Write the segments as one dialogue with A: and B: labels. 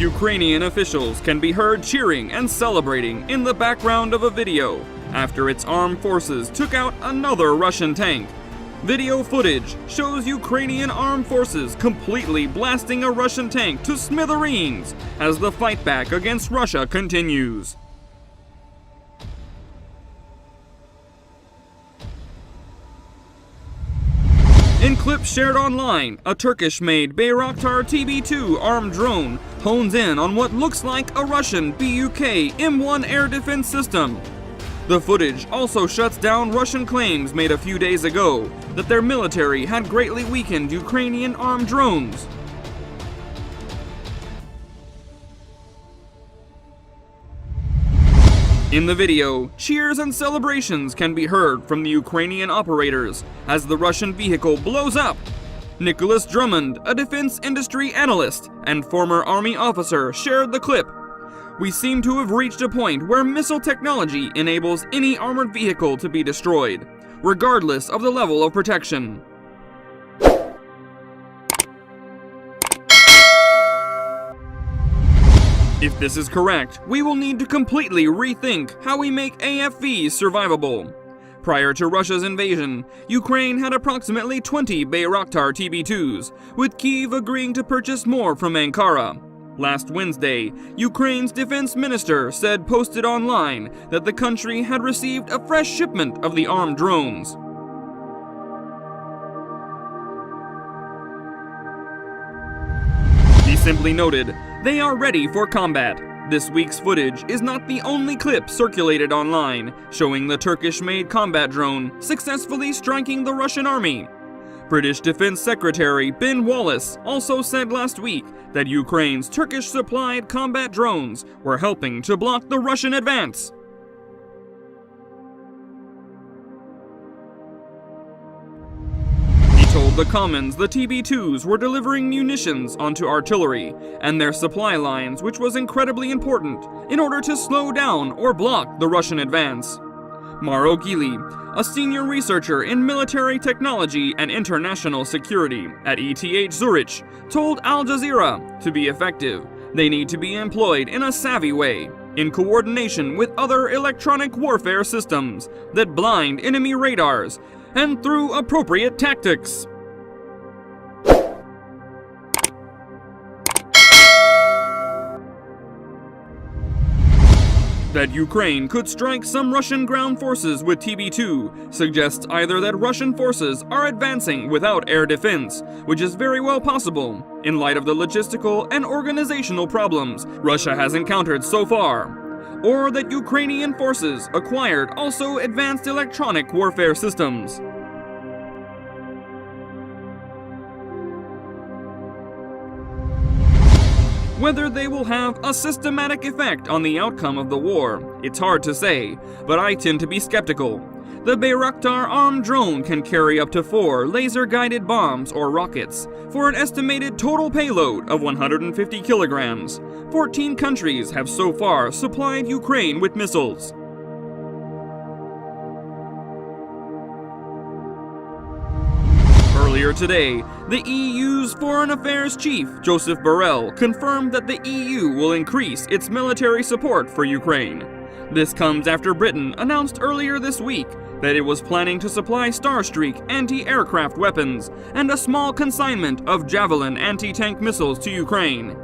A: Ukrainian officials can be heard cheering and celebrating in the background of a video after its armed forces took out another Russian tank. Video footage shows Ukrainian armed forces completely blasting a Russian tank to smithereens as the fight back against Russia continues. In clips shared online, a Turkish-made Bayraktar TB2 armed drone hones in on what looks like a Russian Buk M1 air defense system. The footage also shuts down Russian claims made a few days ago that their military had greatly weakened Ukrainian armed drones. In the video, cheers and celebrations can be heard from the Ukrainian operators as the Russian vehicle blows up. Nicholas Drummond, a defense industry analyst and former army officer, shared the clip. We seem to have reached a point where missile technology enables any armored vehicle to be destroyed, regardless of the level of protection. If this is correct, we will need to completely rethink how we make AFVs survivable. Prior to Russia's invasion, Ukraine had approximately 20 Bayraktar TB2s, with Kyiv agreeing to purchase more from Ankara. Last Wednesday, Ukraine's defense minister said posted online that the country had received a fresh shipment of the armed drones. He simply noted, "They are ready for combat." This week's footage is not the only clip circulated online, showing the Turkish-made combat drone successfully striking the Russian army. British Defense Secretary Ben Wallace also said last week that Ukraine's Turkish-supplied combat drones were helping to block the Russian advance. Told the Commons the TB2s were delivering munitions onto artillery and their supply lines, which was incredibly important in order to slow down or block the Russian advance. Maro Gili, a senior researcher in military technology and international security at ETH Zurich, told Al Jazeera to be effective, they need to be employed in a savvy way, in coordination with other electronic warfare systems that blind enemy radars and through appropriate tactics. That Ukraine could strike some Russian ground forces with TB2 suggests either that Russian forces are advancing without air defense, which is very well possible, in light of the logistical and organizational problems Russia has encountered so far, or that Ukrainian forces acquired also advanced electronic warfare systems. Whether they will have a systematic effect on the outcome of the war, it's hard to say, but I tend to be skeptical. The Bayraktar armed drone can carry up to 4 laser-guided bombs or rockets, for an estimated total payload of 150 kilograms. 14 countries have so far supplied Ukraine with missiles. Earlier today, the EU's Foreign Affairs Chief, Joseph Borrell, confirmed that the EU will increase its military support for Ukraine. This comes after Britain announced earlier this week that it was planning to supply Starstreak anti-aircraft weapons and a small consignment of Javelin anti-tank missiles to Ukraine.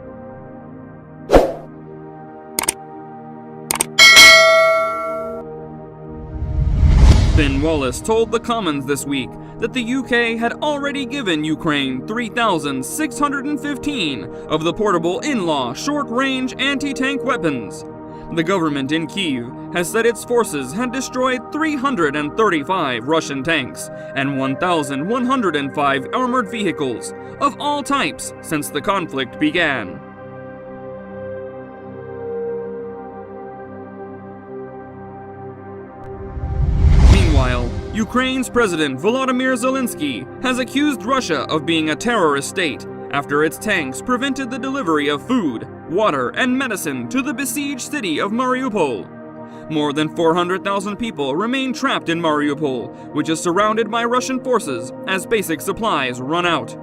A: Ben Wallace told the Commons this week that the UK had already given Ukraine 3,615 of the portable in-law short-range anti-tank weapons. The government in Kiev has said its forces had destroyed 335 Russian tanks and 1,105 armored vehicles of all types since the conflict began. Meanwhile, Ukraine's President Volodymyr Zelensky has accused Russia of being a terrorist state after its tanks prevented the delivery of food, water, and medicine to the besieged city of Mariupol. More than 400,000 people remain trapped in Mariupol, which is surrounded by Russian forces as basic supplies run out.